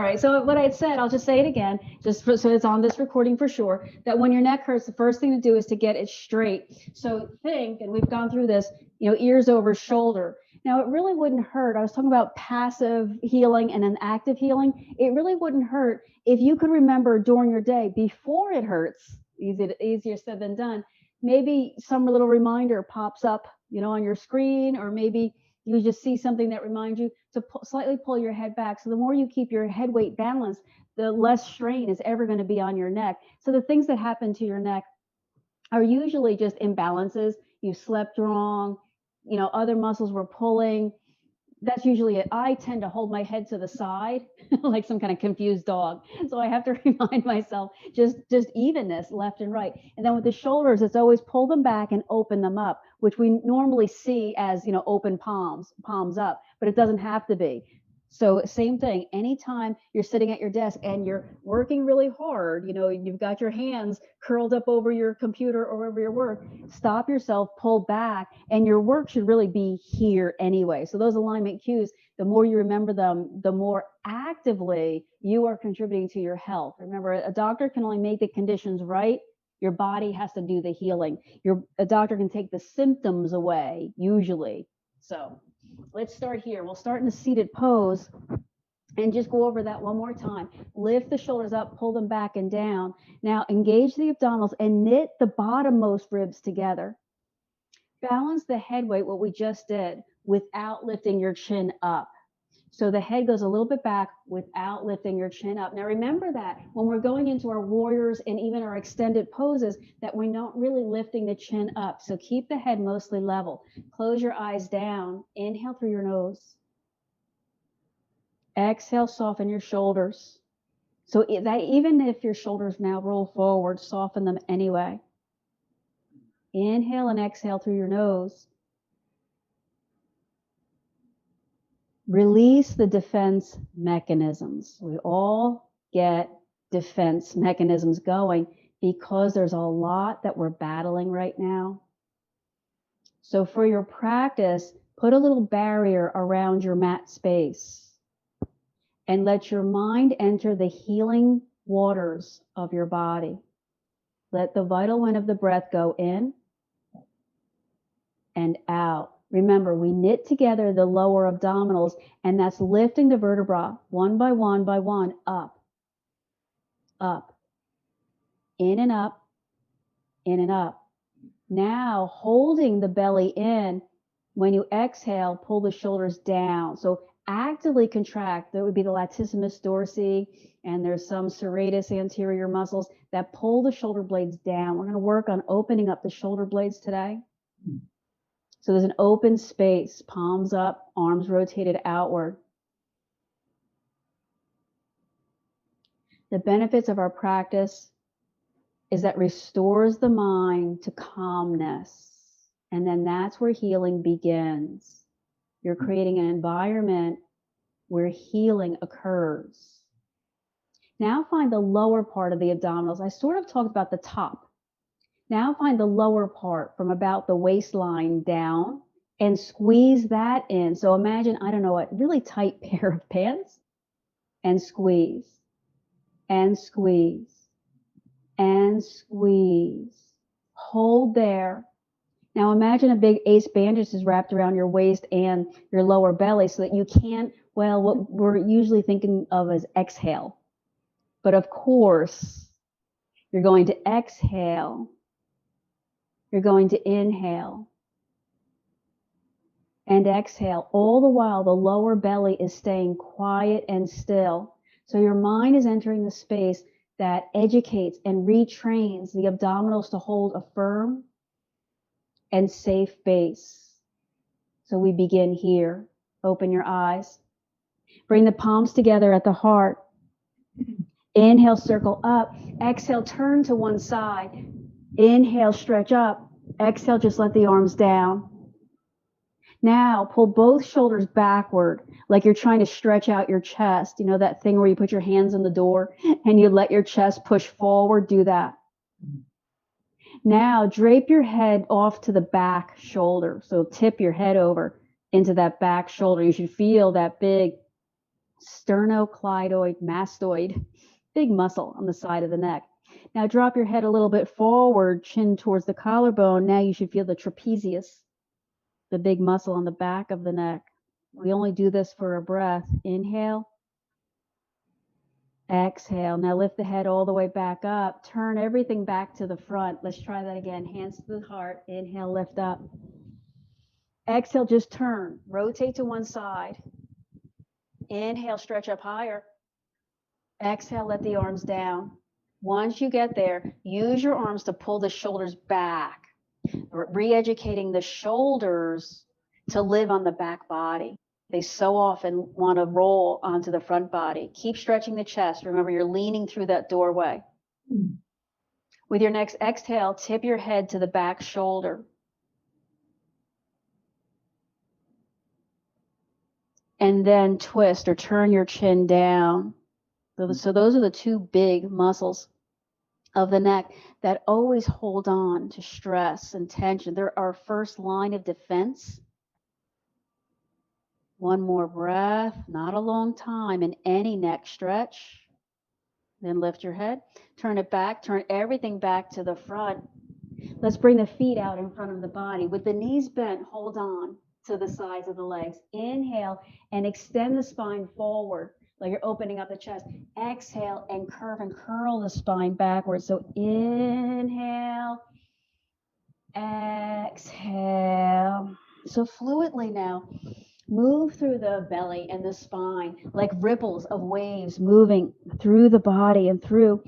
right. So what I said, I'll just say it again, so it's on this recording for sure, that when your neck hurts, the first thing to do is to get it straight. So think, and we've gone through this, ears over shoulder. Now, it really wouldn't hurt. I was talking about passive healing and an active healing. It really wouldn't hurt if you could remember during your day before it hurts. Easier said than done. Maybe some little reminder pops up, on your screen, or maybe you just see something that reminds you to slightly pull your head back. So the more you keep your head weight balanced, the less strain is ever going to be on your neck. So the things that happen to your neck are usually just imbalances. You slept wrong, other muscles were pulling. That's usually it. I tend to hold my head to the side like some kind of confused dog. So I have to remind myself just evenness left and right. And then with the shoulders, it's always pull them back and open them up, which we normally see as, open palms up, but it doesn't have to be. So same thing, anytime you're sitting at your desk and you're working really hard, you've got your hands curled up over your computer or over your work, stop yourself, pull back, and your work should really be here anyway. So those alignment cues, the more you remember them, the more actively you are contributing to your health. Remember, a doctor can only make the conditions right. Your body has to do the healing. A doctor can take the symptoms away, usually. So let's start here. We'll start in a seated pose and just go over that one more time. Lift the shoulders up, pull them back and down. Now engage the abdominals and knit the bottommost ribs together. Balance the head weight, what we just did, without lifting your chin up. So the head goes a little bit back without lifting your chin up. Now remember that when we're going into our warriors and even our extended poses, that we're not really lifting the chin up. So keep the head mostly level. Close your eyes down. Inhale through your nose. Exhale, soften your shoulders. So that even if your shoulders now roll forward, soften them anyway. Inhale and exhale through your nose. Release the defense mechanisms. We all get defense mechanisms going because there's a lot that we're battling right now. So for your practice, put a little barrier around your mat space and let your mind enter the healing waters of your body. Let the vital wind of the breath go in and out. Remember, we knit together the lower abdominals, and that's lifting the vertebra one by one, up, up, in and up, in and up. Now, holding the belly in, when you exhale, pull the shoulders down. So actively contract. That would be the latissimus dorsi, and there's some serratus anterior muscles that pull the shoulder blades down. We're going to work on opening up the shoulder blades today. So there's an open space, palms up, arms rotated outward. The benefits of our practice is that restores the mind to calmness. And then that's where healing begins. You're creating an environment where healing occurs. Now find the lower part of the abdominals. I sort of talked about the top. Now find the lower part from about the waistline down and squeeze that in. So imagine, I don't know, a really tight pair of pants, and squeeze, and squeeze, and squeeze. Hold there. Now imagine a big ace bandage is wrapped around your waist and your lower belly so that you can't, well, what we're usually thinking of as exhale. But of course, you're going to exhale. You're going to inhale and exhale. All the while, the lower belly is staying quiet and still. So your mind is entering the space that educates and retrains the abdominals to hold a firm and safe base. So we begin here. Open your eyes. Bring the palms together at the heart. Inhale, circle up. Exhale, turn to one side. Inhale, stretch up. Exhale, just let the arms down. Now, pull both shoulders backward, like you're trying to stretch out your chest. You know that thing where you put your hands on the door and you let your chest push forward? Do that. Now, drape your head off to the back shoulder. So tip your head over into that back shoulder. You should feel that big sternocleidoid mastoid, big muscle on the side of the neck. Now drop your head a little bit forward, chin towards the collarbone. Now you should feel the trapezius, the big muscle on the back of the neck. We only do this for a breath. Inhale, exhale. Now lift the head all the way back up. Turn everything back to the front. Let's try that again. Hands to the heart. Inhale, lift up. Exhale, just turn. Rotate to one side. Inhale, stretch up higher. Exhale, let the arms down. Once you get there, use your arms to pull the shoulders back, re-educating the shoulders to live on the back body. They so often want to roll onto the front body. Keep stretching the chest. Remember, you're leaning through that doorway. With your next exhale, tip your head to the back shoulder. And then twist or turn your chin down. So those are the two big muscles of the neck that always hold on to stress and tension. They're our first line of defense. One more breath, not a long time in any neck stretch. Then lift your head, turn it back, turn everything back to the front. Let's bring the feet out in front of the body. With the knees bent, hold on to the sides of the legs. Inhale and extend the spine forward like you're opening up the chest. Exhale and curve and curl the spine backwards. So inhale, exhale. So fluidly now, move through the belly and the spine like ripples of waves moving through the body and through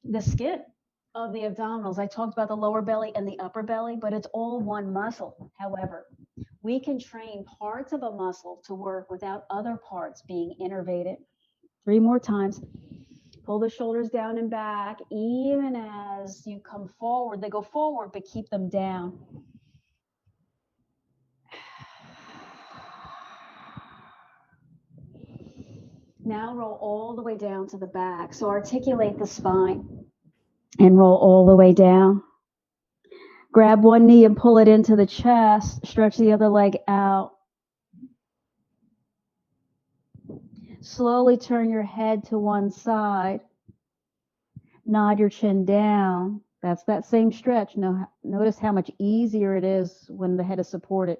the skin of the abdominals. I talked about the lower belly and the upper belly, but it's all one muscle. However, we can train parts of a muscle to work without other parts being innervated. 3 more times. Pull the shoulders down and back. Even as you come forward, they go forward, but keep them down. Now roll all the way down to the back. So articulate the spine and roll all the way down. Grab one knee and pull it into the chest. Stretch the other leg out. Slowly turn your head to one side. Nod your chin down. That's that same stretch. Notice how much easier it is when the head is supported.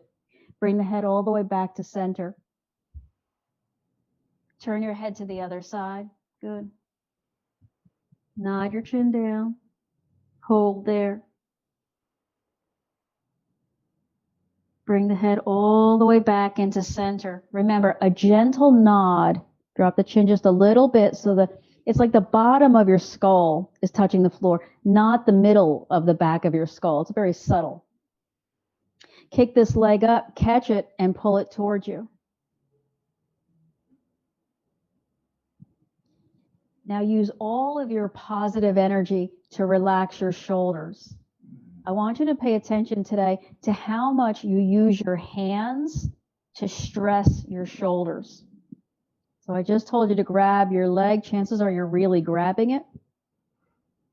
Bring the head all the way back to center. Turn your head to the other side. Good. Nod your chin down. Hold there. Bring the head all the way back into center. Remember, a gentle nod. Drop the chin just a little bit so that it's like the bottom of your skull is touching the floor, not the middle of the back of your skull. It's very subtle. Kick this leg up, catch it, and pull it towards you. Now use all of your positive energy to relax your shoulders. I want you to pay attention today to how much you use your hands to stress your shoulders. So I just told you to grab your leg. Chances are you're really grabbing it.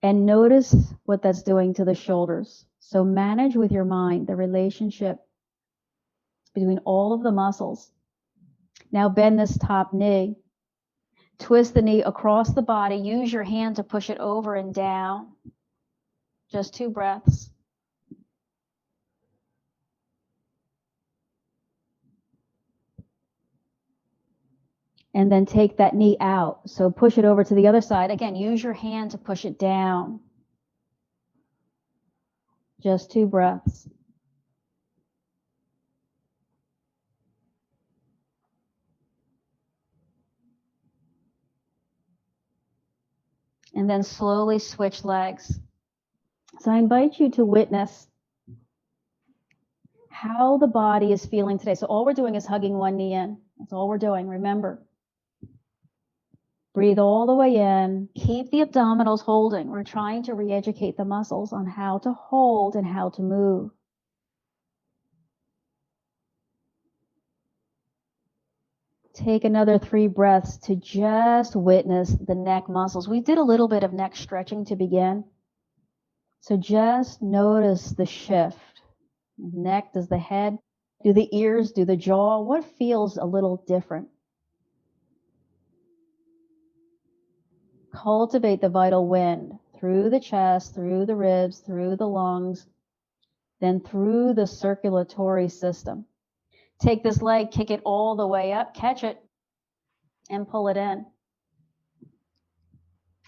And notice what that's doing to the shoulders. So manage with your mind the relationship between all of the muscles. Now bend this top knee. Twist the knee across the body. Use your hand to push it over and down. Just 2 breaths. And then take that knee out. So push it over to the other side. Again, use your hand to push it down. Just 2 breaths. And then slowly switch legs. So I invite you to witness how the body is feeling today. So all we're doing is hugging one knee in. That's all we're doing. Remember. Breathe all the way in. Keep the abdominals holding. We're trying to re-educate the muscles on how to hold and how to move. Take another 3 breaths to just witness the neck muscles. We did a little bit of neck stretching to begin. So just notice the shift. Neck, does the head, do the ears, do the jaw? What feels a little different? Cultivate the vital wind through the chest, through the ribs, through the lungs, then through the circulatory system. Take this leg, kick it all the way up, catch it, and pull it in.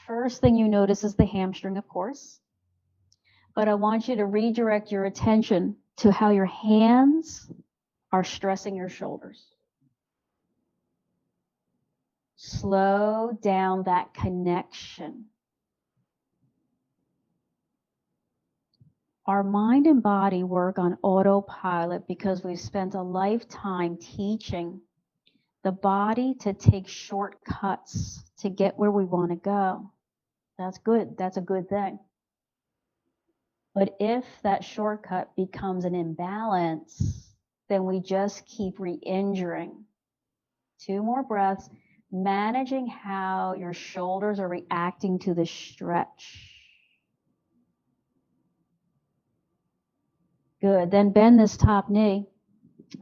First thing you notice is the hamstring, of course. But I want you to redirect your attention to how your hands are stressing your shoulders. Slow down that connection. Our mind and body work on autopilot because we've spent a lifetime teaching the body to take shortcuts to get where we want to go. That's good. That's a good thing. But if that shortcut becomes an imbalance, then we just keep re-injuring. 2 more breaths, managing how your shoulders are reacting to the stretch. Good. Then bend this top knee.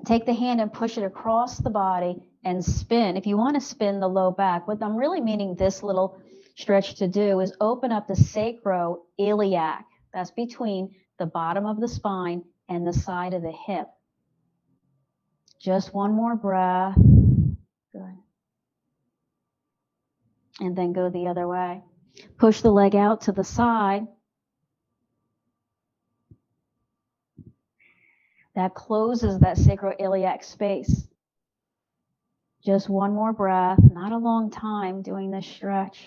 Take the hand and push it across the body and spin. If you want to spin the low back, what I'm really meaning this little stretch to do is open up the sacroiliac. That's between the bottom of the spine and the side of the hip. Just 1 more breath. Good. And then go the other way. Push the leg out to the side. That closes that sacroiliac space. Just 1 more breath, not a long time doing this stretch.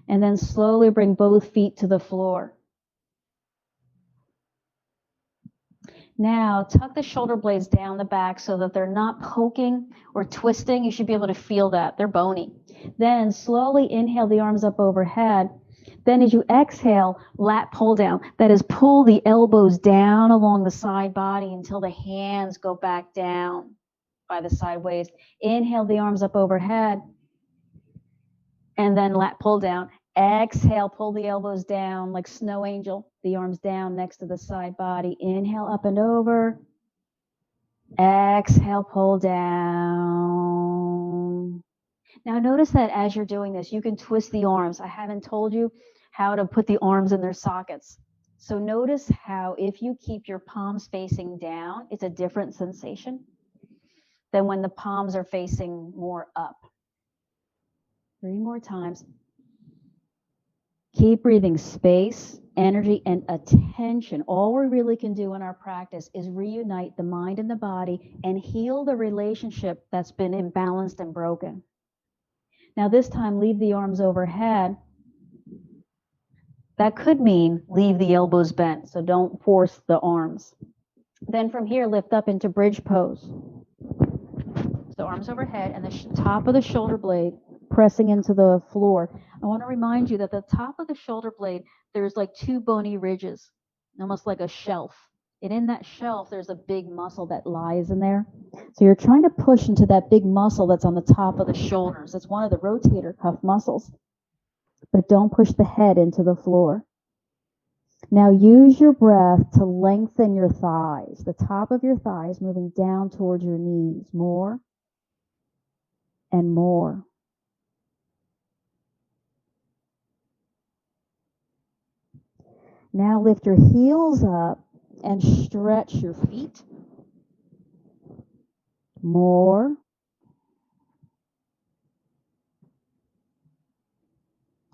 And then slowly bring both feet to the floor. Now, tuck the shoulder blades down the back so that they're not poking or twisting. You should be able to feel that. They're bony. Then slowly inhale the arms up overhead. Then as you exhale, lat pull down. That is, pull the elbows down along the side body until the hands go back down by the side waist. Inhale the arms up overhead. And then lat pull down. Exhale, pull the elbows down like snow angel. The arms down next to the side body. Inhale up and over. Exhale, pull down. Now notice that as you're doing this, you can twist the arms. I haven't told you how to put the arms in their sockets. So notice how if you keep your palms facing down, it's a different sensation than when the palms are facing more up. 3 more times. Keep breathing space, energy, and attention. All we really can do in our practice is reunite the mind and the body and heal the relationship that's been imbalanced and broken. Now this time, leave the arms overhead. That could mean leave the elbows bent, so don't force the arms. Then from here, lift up into bridge pose. So arms overhead and the top of the shoulder blade pressing into the floor. I want to remind you that the top of the shoulder blade, there's like 2 bony ridges, almost like a shelf. And in that shelf, there's a big muscle that lies in there. So you're trying to push into that big muscle that's on the top of the shoulders. It's one of the rotator cuff muscles. But don't push the head into the floor. Now use your breath to lengthen your thighs, the top of your thighs moving down towards your knees. More and more. Now lift your heels up and stretch your feet. More.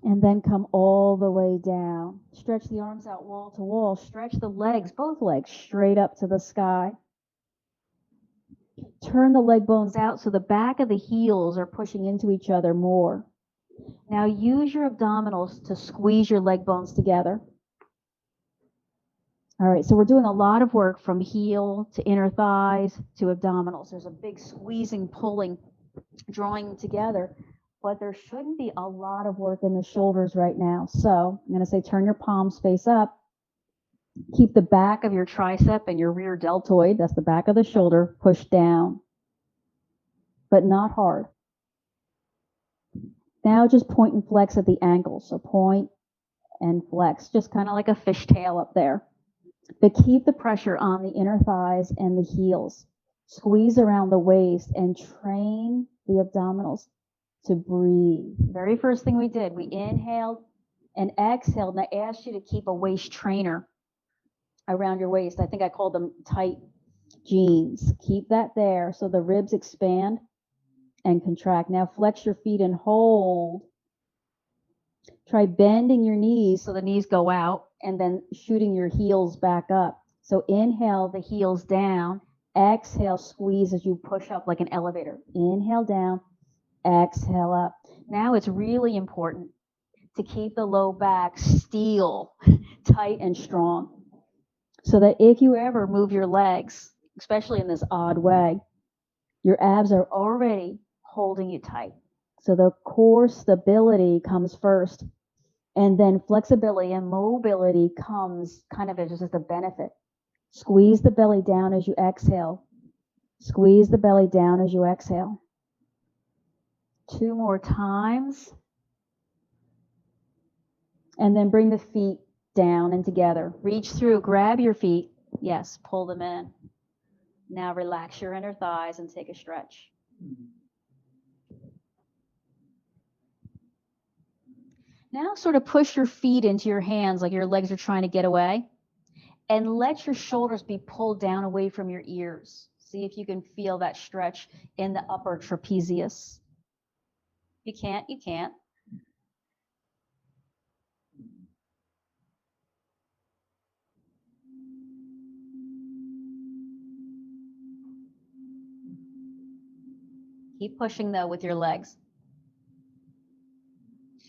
And then come all the way down. Stretch the arms out wall to wall. Stretch the legs, both legs, straight up to the sky. Turn the leg bones out so the back of the heels are pushing into each other more. Now use your abdominals to squeeze your leg bones together. All right, so we're doing a lot of work from heel to inner thighs to abdominals. There's a big squeezing, pulling, drawing together. But there shouldn't be a lot of work in the shoulders right now. So I'm going to say turn your palms face up. Keep the back of your tricep and your rear deltoid, that's the back of the shoulder, pushed down, but not hard. Now just point and flex at the ankles. So point and flex, just kind of like a fishtail up there. But keep the pressure on the inner thighs and the heels. Squeeze around the waist and train the abdominals. to breathe. Very first thing we did, we inhaled and exhaled, and I asked you to keep a waist trainer around your waist. I think I called them tight jeans. Keep that there so the ribs expand and contract. Now flex your feet and hold. Try bending your knees so the knees go out and then shooting your heels back up. So inhale the heels down. Exhale, squeeze as you push up like an elevator. Inhale down, exhale up. Now it's really important to keep the low back steel, tight and strong, so that if you ever move your legs, especially in this odd way, your abs are already holding you tight. So the core stability comes first, and then flexibility and mobility comes kind of as just a benefit. Squeeze the belly down as you exhale. Squeeze the belly down as you exhale. 2 more times. And then bring the feet down and together. Reach through, grab your feet. Yes, pull them in. Now relax your inner thighs and take a stretch. Now sort of push your feet into your hands like your legs are trying to get away. And let your shoulders be pulled down away from your ears. See if you can feel that stretch in the upper trapezius. You can't, you can't. Keep pushing though with your legs.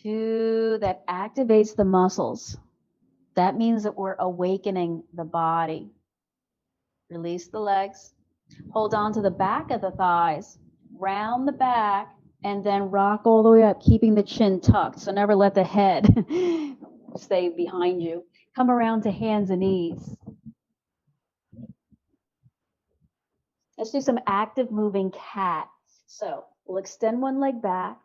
2, that activates the muscles. That means that we're awakening the body. Release the legs. Hold on to the back of the thighs. Round the back and then rock all the way up, keeping the chin tucked. So never let the head stay behind you. Come around to hands and knees. Let's do some active moving cat. So we'll extend one leg back.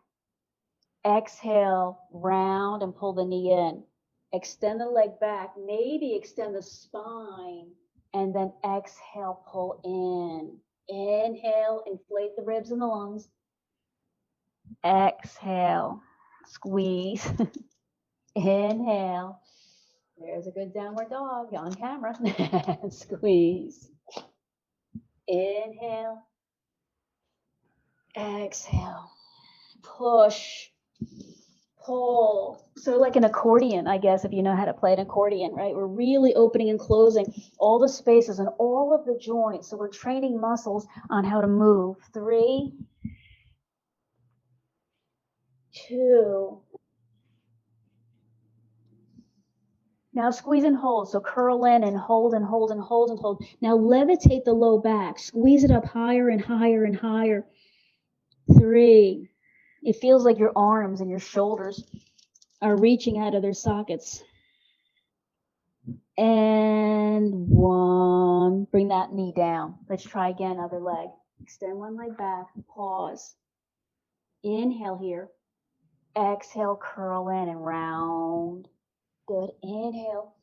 Exhale, round and pull the knee in. Extend the leg back, maybe extend the spine, and then exhale, pull in. Inhale, inflate the ribs and the lungs. Exhale, squeeze. Inhale. There's a good downward dog on camera. Squeeze. Inhale. Exhale. Push. Pull. So like an accordion, I guess, if you know how to play an accordion, right? We're really opening and closing all the spaces and all of the joints. So we're training muscles on how to move. 3, 2. Now squeeze and hold. So curl in and hold and hold and hold and hold. Now levitate the low back. Squeeze it up higher and higher and higher. 3. It feels like your arms and your shoulders are reaching out of their sockets. And 1. Bring that knee down. Let's try again, other leg. Extend one leg back. Pause. Inhale here. Exhale, curl in and round. Good. Inhale.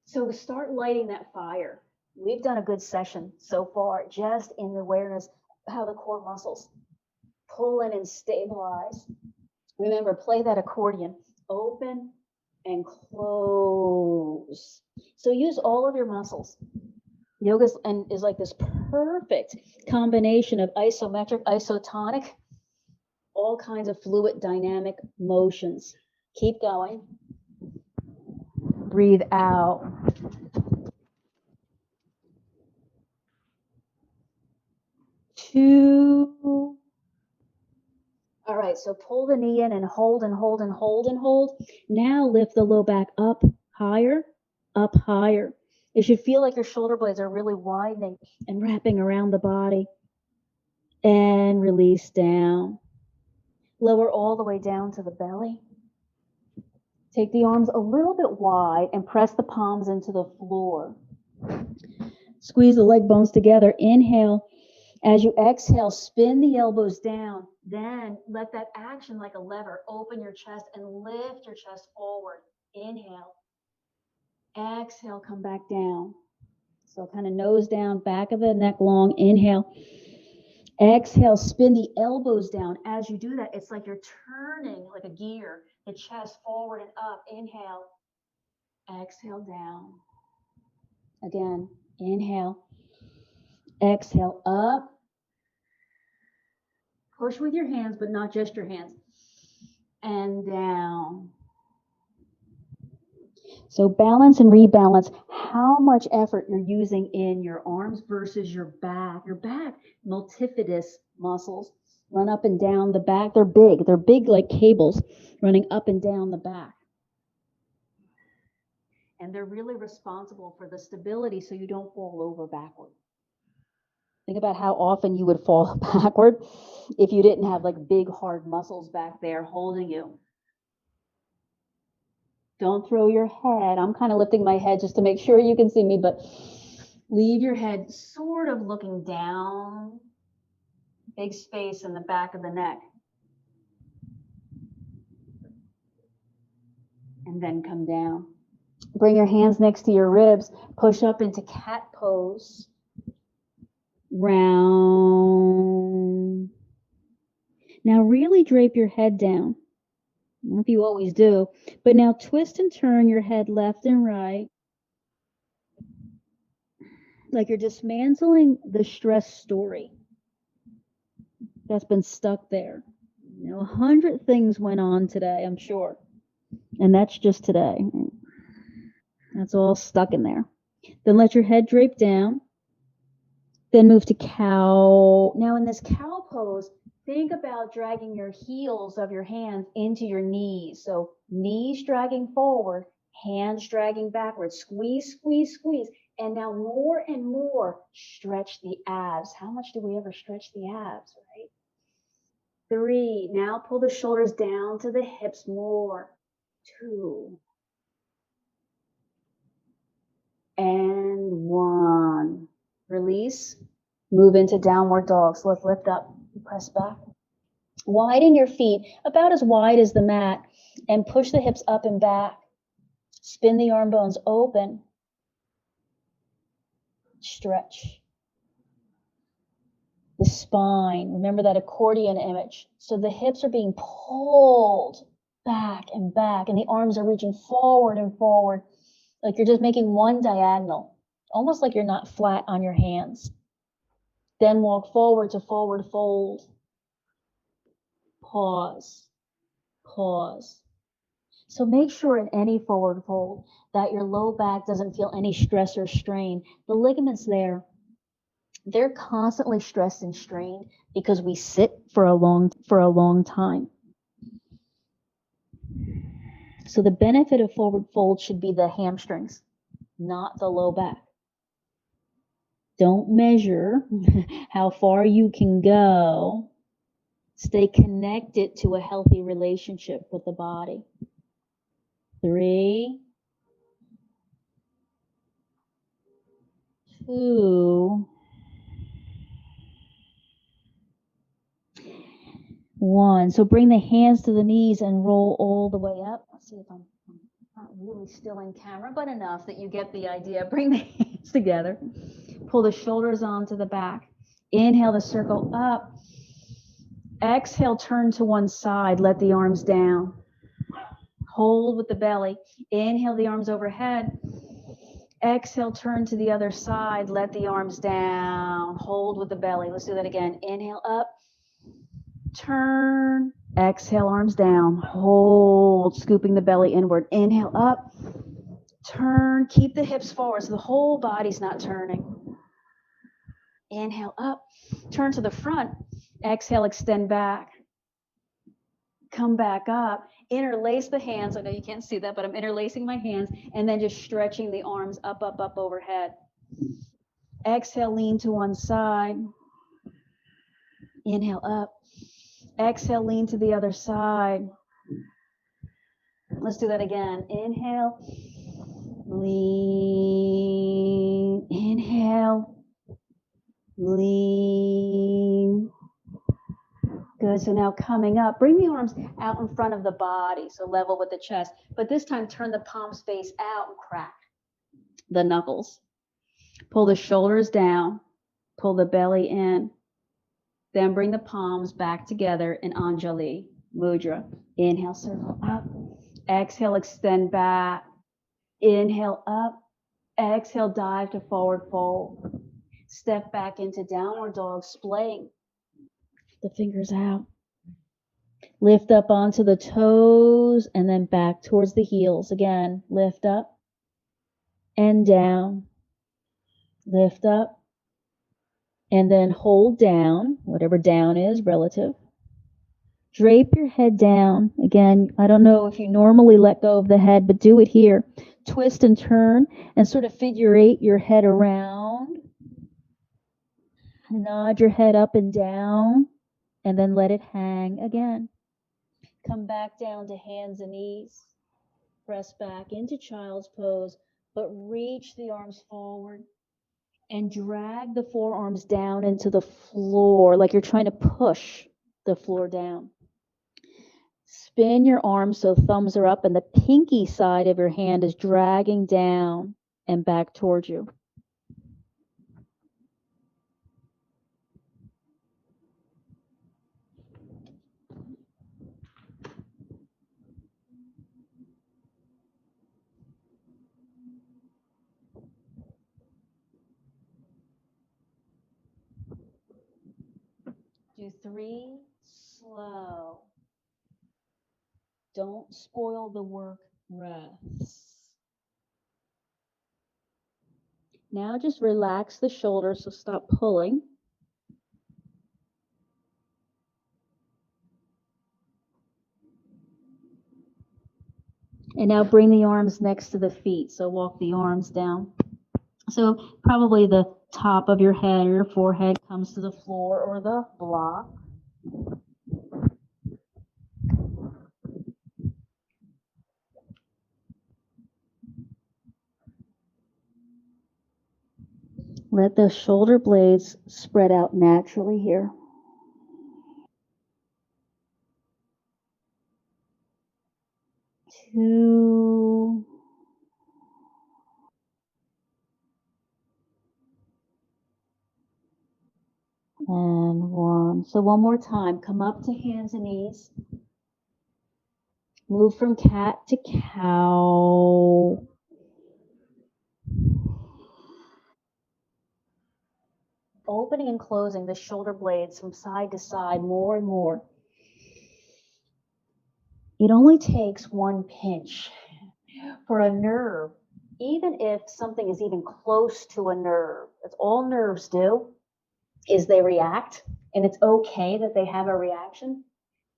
So start lighting that fire. We've done a good session so far, just in the awareness of how the core muscles pull in and stabilize. Remember, play that accordion. Open and close. So use all of your muscles. Yoga is like this perfect combination of isometric, isotonic, all kinds of fluid dynamic motions. Keep going. Breathe out. 2. All right, so pull the knee in and hold and hold and hold and hold. Now lift the low back up higher, up higher. It should feel like your shoulder blades are really widening and wrapping around the body. And release down. Lower all the way down to the belly. Take the arms a little bit wide and press the palms into the floor. Squeeze the leg bones together. Inhale. As you exhale, spin the elbows down. Then let that action like a lever open your chest and lift your chest forward. Inhale. Exhale, come back down. So kind of nose down, back of the neck long. Inhale. Exhale, spin the elbows down. As you do that, it's like you're turning like a gear, the chest forward and up. Inhale, exhale down. Again, inhale, exhale up. Push with your hands, but not just your hands. And down. So balance and rebalance how much effort you're using in your arms versus your back. Your back, multifidus muscles run up and down the back. They're big. They're big like cables running up and down the back. And they're really responsible for the stability so you don't fall over backward. Think about how often you would fall backward if you didn't have like big hard muscles back there holding you. Don't throw your head. I'm kind of lifting my head just to make sure you can see me, but leave your head sort of looking down. Big space in the back of the neck. And then come down. Bring your hands next to your ribs. Push up into cat pose. Round. Now really drape your head down. I don't know if you always do, but now twist and turn your head left and right. Like you're dismantling the stress story that's been stuck there. 100 things went on today, I'm sure. And that's just today. That's all stuck in there. Then let your head drape down. Then move to cow. Now in this cow pose, think about dragging your heels of your hands into your knees. So knees dragging forward, hands dragging backwards. Squeeze, squeeze, squeeze. And now more and more, stretch the abs. How much do we ever stretch the abs, right? 3. Now pull the shoulders down to the hips more. 2. And 1. Release. Move into downward dog. So let's lift up. Press back. Widen your feet about as wide as the mat and push the hips up and back. Spin the arm bones open. Stretch. The spine. Remember that accordion image. So the hips are being pulled back and back, and the arms are reaching forward and forward, like you're just making one diagonal, almost like you're not flat on your hands. Then walk forward to forward fold. Pause. Pause. So make sure in any forward fold that your low back doesn't feel any stress or strain. The ligaments there, they're constantly stressed and strained because we sit for a long time. So the benefit of forward fold should be the hamstrings, not the low back. Don't measure how far you can go. Stay connected to a healthy relationship with the body. 3, 2, 1. So bring the hands to the knees and roll all the way up. Let's see if I'm not really still in camera, but enough that you get the idea. Bring the hands together. Pull the shoulders onto the back. Inhale to circle up. Exhale, turn to one side. Let the arms down. Hold with the belly. Inhale, the arms overhead. Exhale, turn to the other side. Let the arms down. Hold with the belly. Let's do that again. Inhale up. Turn. Exhale, arms down. Hold, scooping the belly inward. Inhale up. Turn. Keep the hips forward so the whole body's not turning. Inhale up. Turn to the front. Exhale, extend back. Come back up. Interlace the hands. I know you can't see that, but I'm interlacing my hands and then just stretching the arms up, up, up overhead. Exhale, lean to one side. Inhale up. Exhale, lean to the other side. Let's do that again. Inhale. Lean. Inhale. Lean. Good. So now coming up, bring the arms out in front of the body, so level with the chest. But this time, turn the palms face out and crack the knuckles. Pull the shoulders down. Pull the belly in. Then bring the palms back together in Anjali Mudra. Inhale, circle up. Exhale, extend back. Inhale up. Exhale, dive to forward fold. Step back into downward dog, splaying the fingers out. Lift up onto the toes and then back towards the heels. Again, lift up and down. Lift up and then hold down, whatever down is relative. Drape your head down. Again, I don't know if you normally let go of the head, but do it here. Twist and turn and sort of figure eight your head around. Nod your head up and down and then let it hang again. Come back down to hands and knees. Press back into child's pose, but reach the arms forward and drag the forearms down into the floor like you're trying to push the floor down. Spin your arms so thumbs are up and the pinky side of your hand is dragging down and back towards you. Do 3 slow. Don't spoil the work breaths. Now just relax the shoulders, so stop pulling. And now bring the arms next to the feet, so walk the arms down. So probably the top of your head or your forehead comes to the floor or the block. Let the shoulder blades spread out naturally here. Two. And 1. So one more time, come up to hands and knees. Move from cat to cow. Opening and closing the shoulder blades from side to side more and more. It only takes one pinch for a nerve, even if something is even close to a nerve. That's all nerves do, is they react, and it's okay that they have a reaction,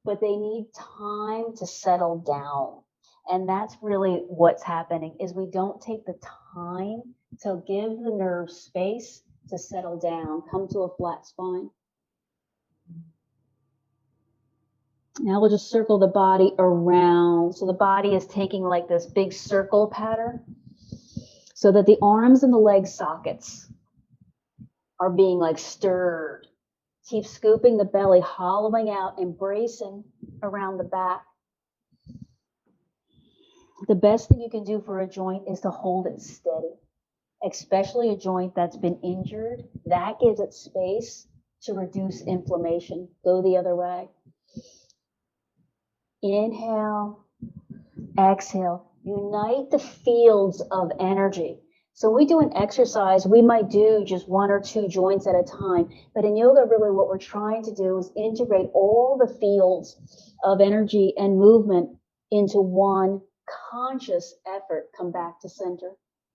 but they need time to settle down. And that's really what's happening, is we don't take the time to give the nerve space to settle down, come to a flat spine. Now we'll just circle the body around. So the body is taking like this big circle pattern so that the arms and the leg sockets are being like stirred. Keep scooping the belly, hollowing out, embracing around the back. The best thing you can do for a joint is to hold it steady, especially a joint that's been injured. That gives it space to reduce inflammation. Go the other way. Inhale, exhale. Unite the fields of energy. So when we do an exercise, we might do just 1 or 2 joints at a time. But in yoga, really what we're trying to do is integrate all the fields of energy and movement into one conscious effort. Come back to center.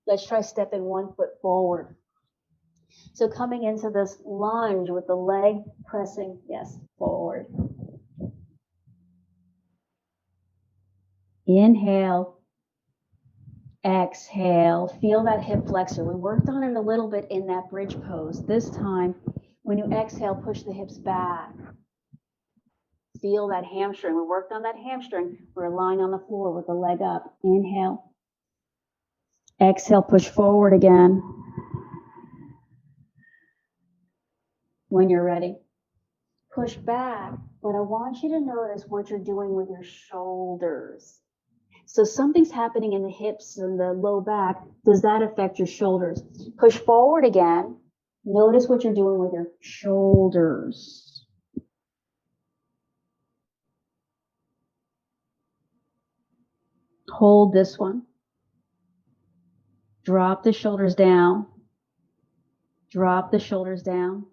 Let's try stepping 1 foot forward. So coming into this lunge with the leg pressing, yes, forward. Inhale. Exhale, feel that hip flexor. We worked on it a little bit in that bridge pose. This time, when you exhale, push the hips back. Feel that hamstring. We worked on that hamstring. We're lying on the floor with the leg up. Inhale. Exhale, push forward again. When you're ready, push back. But I want you to notice what you're doing with your shoulders. So something's happening in the hips and the low back. Does that affect your shoulders? Push forward again. Notice what you're doing with your shoulders. Hold this one. Drop the shoulders down. Drop the shoulders down.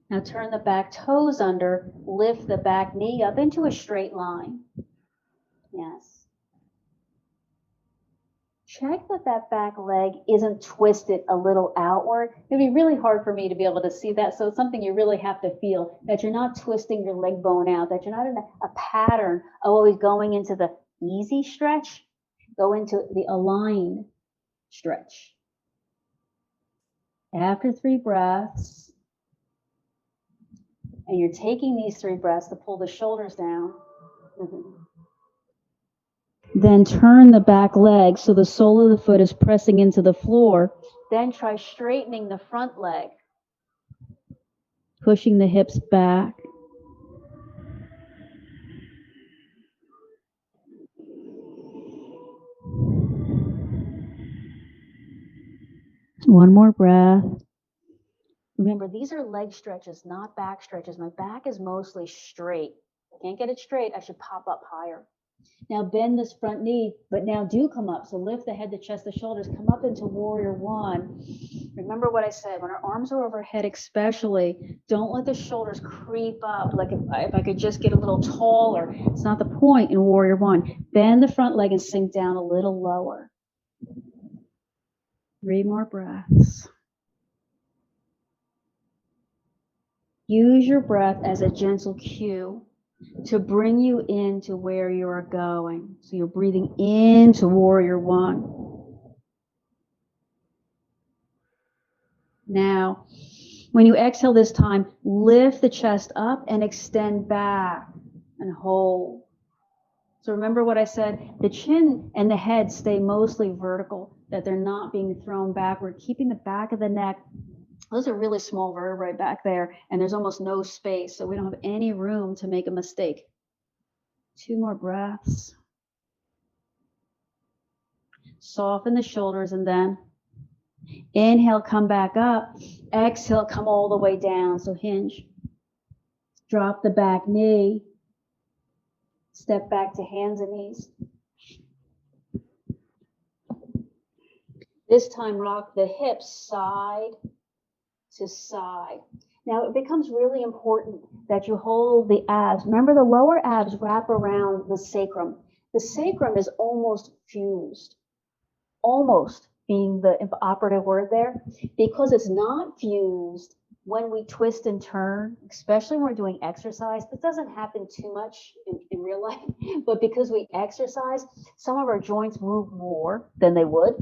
Now turn the back toes under, lift the back knee up into a straight line. Yes. Check that that back leg isn't twisted a little outward. It'd be really hard for me to be able to see that, so it's something you really have to feel, that you're not twisting your leg bone out, that you're not in a pattern of always going into the easy stretch, go into the aligned stretch. After 3 breaths, and you're taking these 3 breaths to pull the shoulders down. Then turn the back leg so the sole of the foot is pressing into the floor. Then try straightening the front leg, pushing the hips back. One more breath. Remember, these are leg stretches, not back stretches. My back is mostly straight. If I can't get it straight, I should pop up higher. Now bend this front knee, but now do come up. So lift the head, the chest, the shoulders, come up into warrior one. Remember what I said, when our arms are overhead especially, don't let the shoulders creep up. Like if I could just get a little taller, it's not the point in warrior one. Bend the front leg and sink down a little lower. 3 more breaths. Use your breath as a gentle cue to bring you into where you are going. So you're breathing into warrior one. Now, when you exhale this time, lift the chest up and extend back and hold. So remember what I said, the chin and the head stay mostly vertical, that they're not being thrown backward, keeping the back of the neck. Those are really small vertebrae back there, and there's almost no space, so we don't have any room to make a mistake. 2 more breaths. Soften the shoulders, and then inhale, come back up. Exhale, come all the way down, so hinge. Drop the back knee. Step back to hands and knees. This time, rock the hips side to side. Now, it becomes really important that you hold the abs. Remember, the lower abs wrap around the sacrum. The sacrum is almost fused. Almost being the operative word there. Because it's not fused, when we twist and turn, especially when we're doing exercise, this doesn't happen too much in real life, but because we exercise, some of our joints move more than they would.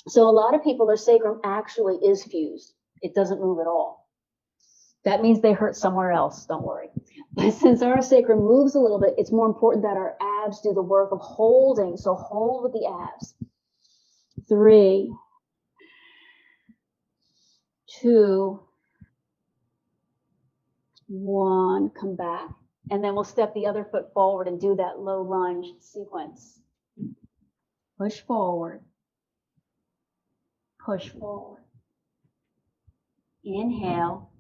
So a lot of people, their sacrum actually is fused. It doesn't move at all. That means they hurt somewhere else, don't worry. But since our sacrum moves a little bit, it's more important that our abs do the work of holding. So hold with the abs. 3, 2, 1, come back. And then we'll step the other foot forward and do that low lunge sequence. Push forward. Push forward. Inhale.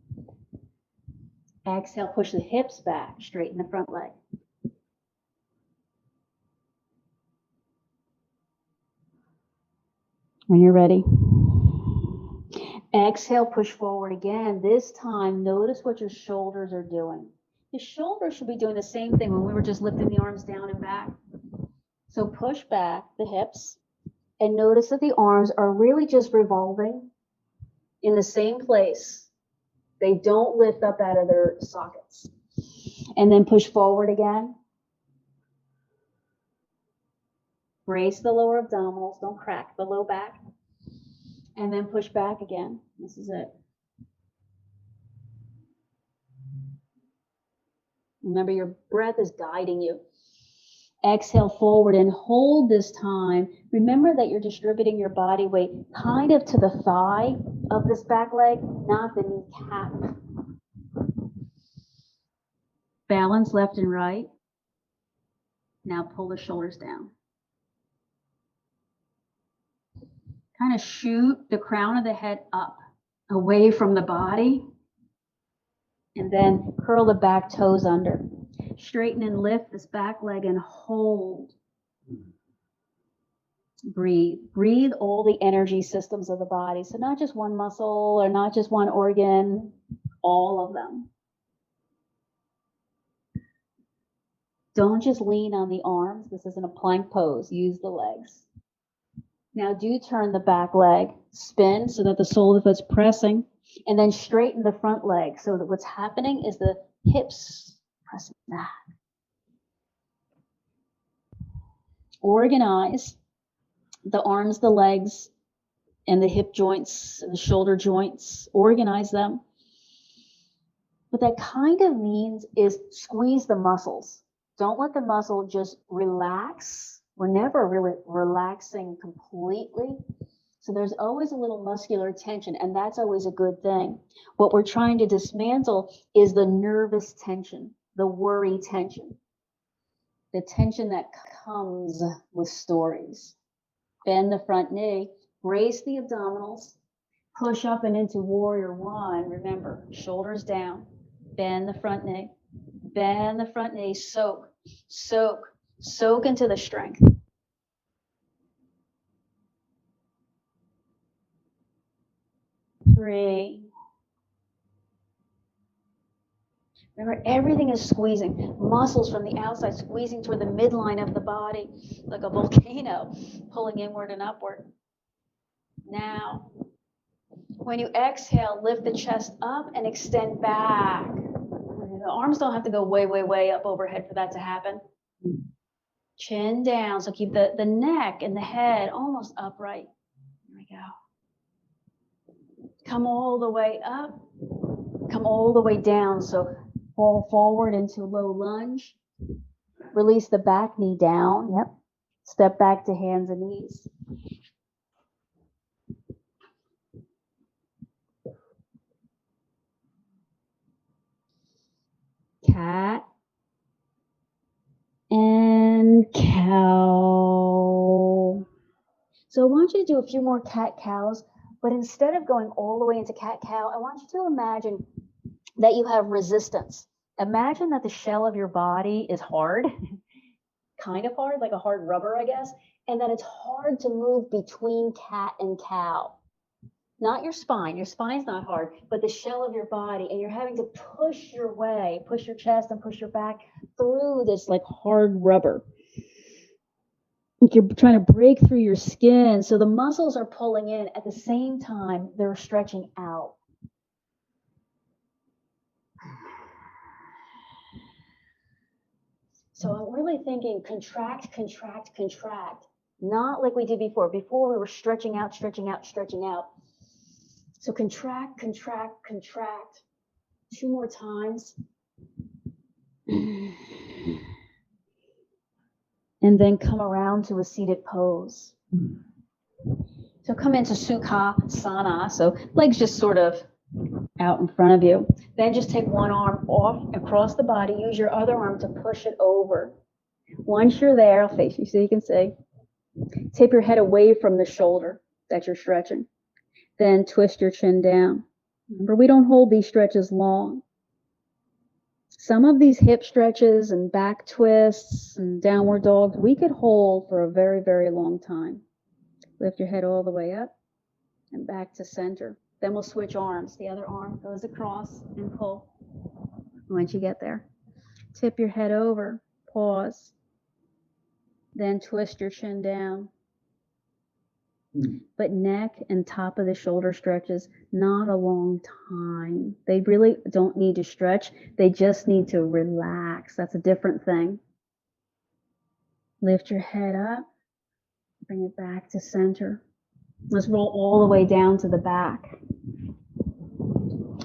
Exhale, push the hips back, straighten the front leg. When you're ready. Exhale, push forward again. This time, notice what your shoulders are doing. The shoulders should be doing the same thing when we were just lifting the arms down and back. So push back the hips and notice that the arms are really just revolving in the same place. They don't lift up out of their sockets. And then push forward again. Brace the lower abdominals, don't crack the low back. And then push back again. This is it. Remember, your breath is guiding you. Exhale forward and hold this time. Remember that you're distributing your body weight kind of to the thigh of this back leg, not the kneecap. Balance left and right. Now pull the shoulders down. Kind of shoot the crown of the head up, away from the body. And then curl the back toes under. Straighten and lift this back leg and hold. Breathe. Breathe all the energy systems of the body. So not just one muscle or not just one organ, all of them. Don't just lean on the arms. This isn't a plank pose. Use the legs. Now do turn the back leg. Spin so that the sole of the foot's pressing. And then straighten the front leg so that what's happening is the hips pressing back. Organize the arms, the legs, and the hip joints and the shoulder joints. Organize them. What that kind of means is squeeze the muscles. Don't let the muscle just relax. We're never really relaxing completely. So there's always a little muscular tension, and that's always a good thing. What we're trying to dismantle is the nervous tension, the worry tension, the tension that comes with stories. Bend the front knee, brace the abdominals, push up and into warrior one. Remember, shoulders down, bend the front knee, soak, soak, soak into the strength. 3. Remember, everything is squeezing. Muscles from the outside squeezing toward the midline of the body, like a volcano, pulling inward and upward. Now, when you exhale, lift the chest up and extend back. The arms don't have to go way, way, way up overhead for that to happen. Chin down, so keep the neck and the head almost upright. There we go. Come all the way up. Come all the way down, so fall forward into low lunge. Release the back knee down. Yep. Step back to hands and knees. Cat and cow. So I want you to do a few more cat-cows, but instead of going all the way into cat-cow, I want you to imagine that you have resistance. Imagine that the shell of your body is hard, kind of hard, like a hard rubber, I guess, and that it's hard to move between cat and cow. Not your spine. Your spine's not hard, but the shell of your body, and you're having to push your way, push your chest and push your back through this like hard rubber. Like you're trying to break through your skin, so the muscles are pulling in at the same time they're stretching out. So I'm really thinking contract, contract, contract. Not like we did before. Before we were stretching out, stretching out, stretching out. So contract, contract, contract. 2 more times. And then come around to a seated pose. So come into Sukhasana. So legs just sort of out in front of you. Then just take one arm off across the body. Use your other arm to push it over. Once you're there, I'll face you so you can see. Tip your head away from the shoulder that you're stretching. Then twist your chin down. Remember, we don't hold these stretches long. Some of these hip stretches and back twists and downward dogs, we could hold for a very, very long time. Lift your head all the way up and back to center. Then we'll switch arms. The other arm goes across and pull. Once you get there, tip your head over, pause. Then twist your chin down. But neck and top of the shoulder stretches, not a long time. They really don't need to stretch. They just need to relax. That's a different thing. Lift your head up. Bring it back to center. Let's roll all the way down to the back.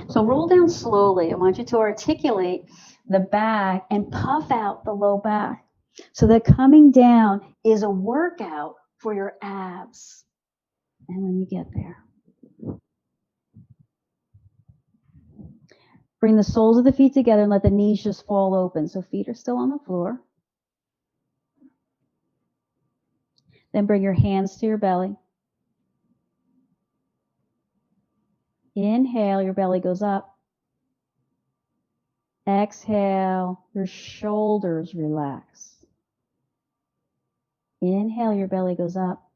So roll down slowly. I want you to articulate the back and puff out the low back. So that coming down is a workout for your abs. And when you get there, bring the soles of the feet together and let the knees just fall open. So feet are still on the floor. Then bring your hands to your belly. Inhale, your belly goes up. Exhale, your shoulders relax. Inhale, your belly goes up.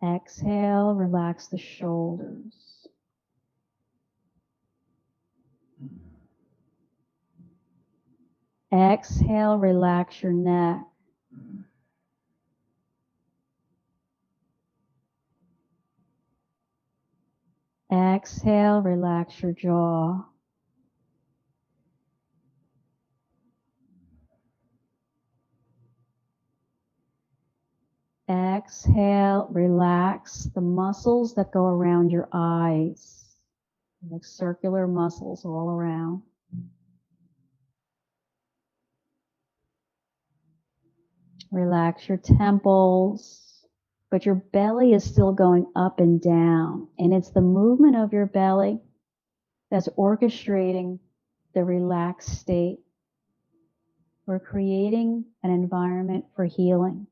Exhale, relax the shoulders. Exhale, relax your neck. Exhale, relax your jaw. Exhale, relax the muscles that go around your eyes, like circular muscles all around. Relax your temples, but your belly is still going up and down, and it's the movement of your belly that's orchestrating the relaxed state. We're creating an environment for healing.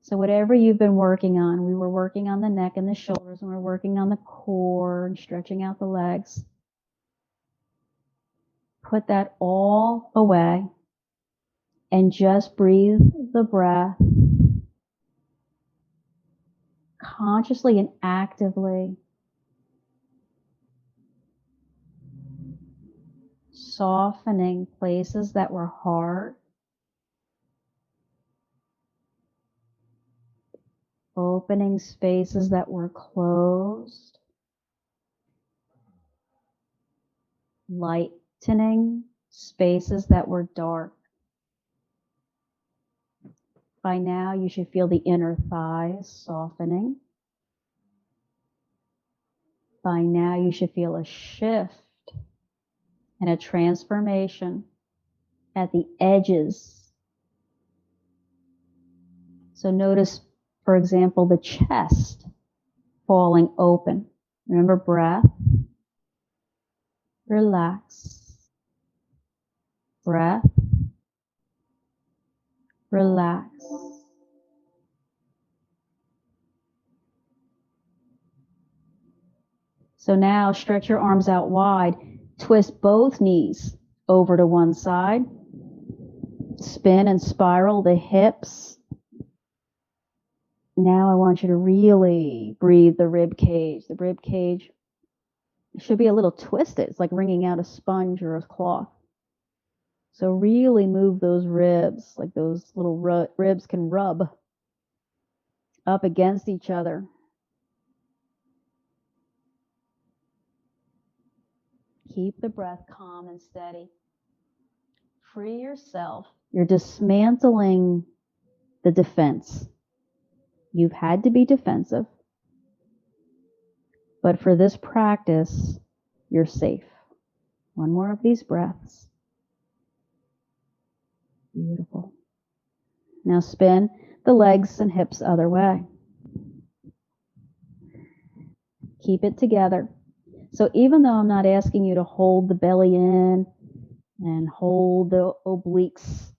So whatever you've been working on, we were working on the neck and the shoulders, and we're working on the core and stretching out the legs. Put that all away and just breathe the breath consciously and actively, softening places that were hard, opening spaces that were closed, lightening spaces that were dark. By now, you should feel the inner thighs softening. By now, you should feel a shift and a transformation at the edges. So notice, for example, the chest falling open. Remember, breath, relax. Breath, relax. So now stretch your arms out wide. Twist both knees over to one side. Spin and spiral the hips. Now I want you to really breathe the rib cage. The rib cage should be a little twisted. It's like wringing out a sponge or a cloth. So really move those ribs, like those little ribs can rub up against each other. Keep the breath calm and steady. Free yourself. You're dismantling the defense. You've had to be defensive. But for this practice, you're safe. One more of these breaths. Beautiful. Now spin the legs and hips other way. Keep it together. So even though I'm not asking you to hold the belly in and hold the obliques,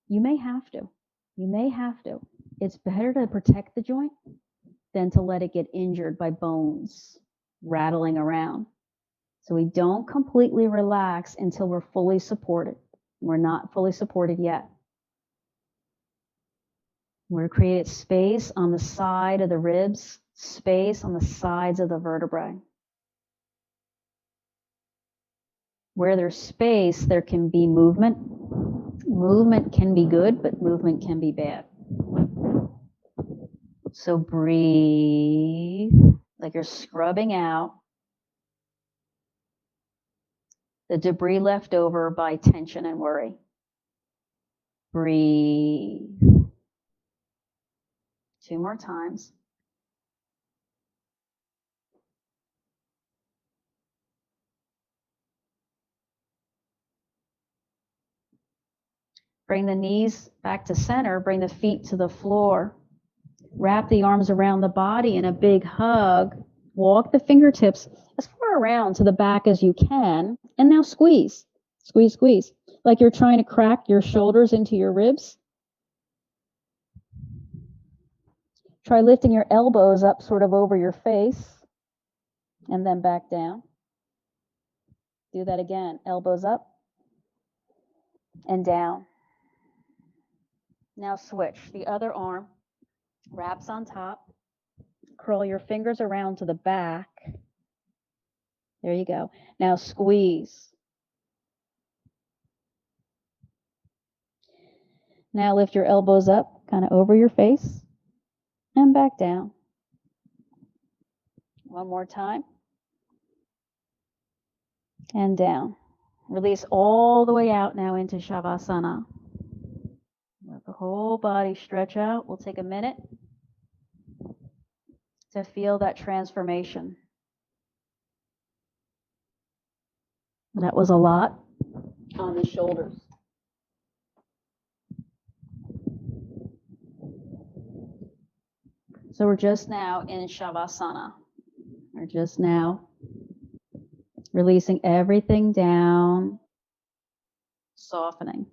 you may have to. You may have to. It's better to protect the joint than to let it get injured by bones rattling around. So we don't completely relax until we're fully supported. We're not fully supported yet. We're creating space on the side of the ribs, space on the sides of the vertebrae. Where there's space, there can be movement. Movement can be good, but movement can be bad. So breathe like you're scrubbing out the debris left over by tension and worry. Breathe. 2 more times. Bring the knees back to center. Bring the feet to the floor. Wrap the arms around the body in a big hug. Walk the fingertips as far around to the back as you can. And now squeeze. Squeeze, squeeze. Like you're trying to crack your shoulders into your ribs. Try lifting your elbows up sort of over your face and then back down. Do that again. Elbows up and down. Now switch. The other arm wraps on top. Curl your fingers around to the back. There you go. Now squeeze. Now lift your elbows up, kind of over your face, and back down. One more time. And down. Release all the way out now into Shavasana. Let the whole body stretch out. We'll take a minute to feel that transformation. That was a lot on the shoulders. So we're just now in Shavasana. We're just now releasing everything down, softening.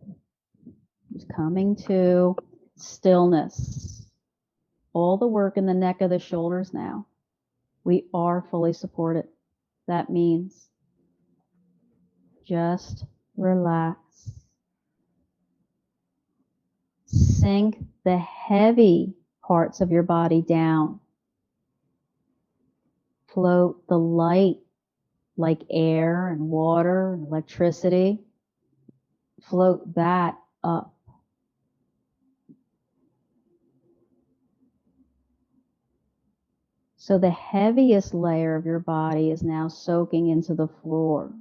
Just coming to stillness. All the work in the neck of the shoulders now. We are fully supported. That means just relax. Sink the heavy parts of your body down. Float the light like air and water and electricity. Float that up. So the heaviest layer of your body is now soaking into the floor.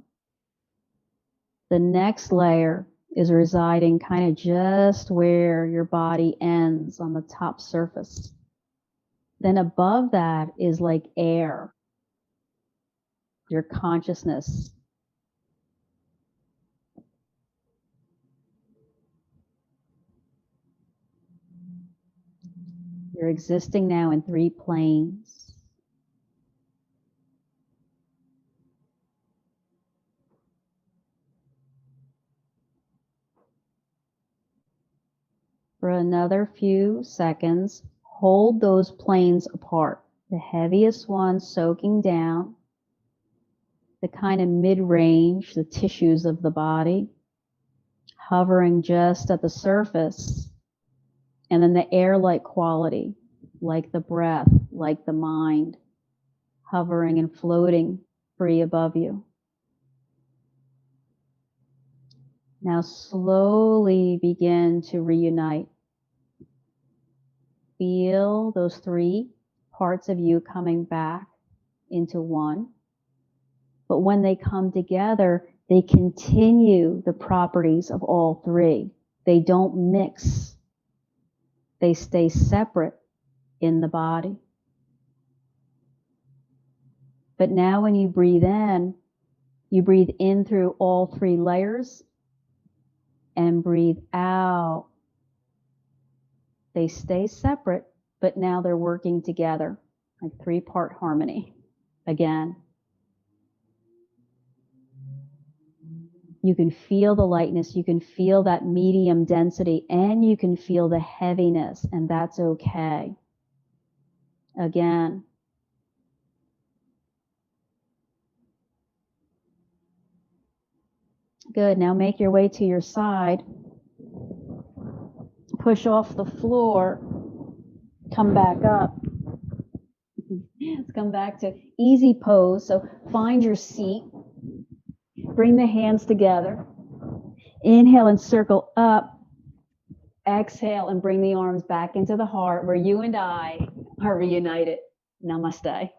The next layer is residing kind of just where your body ends on the top surface. Then above that is like air, your consciousness. You're existing now in 3 planes. For another few seconds, hold those planes apart. The heaviest one soaking down, the kind of mid-range, the tissues of the body, hovering just at the surface, and then the air-like quality, like the breath, like the mind, hovering and floating free above you. Now slowly begin to reunite. Feel those 3 parts of you coming back into one. But when they come together, they continue the properties of all 3. They don't mix. They stay separate in the body. But now when you breathe in through all 3 layers and breathe out. They stay separate, but now they're working together, like 3-part harmony. Again. You can feel the lightness, you can feel that medium density, and you can feel the heaviness, and that's okay. Again. Good, now make your way to your side. Push off the floor, come back up. Let's come back to easy pose. So find your seat. Bring the hands together. Inhale and circle up. Exhale and bring the arms back into the heart where you and I are reunited. Namaste.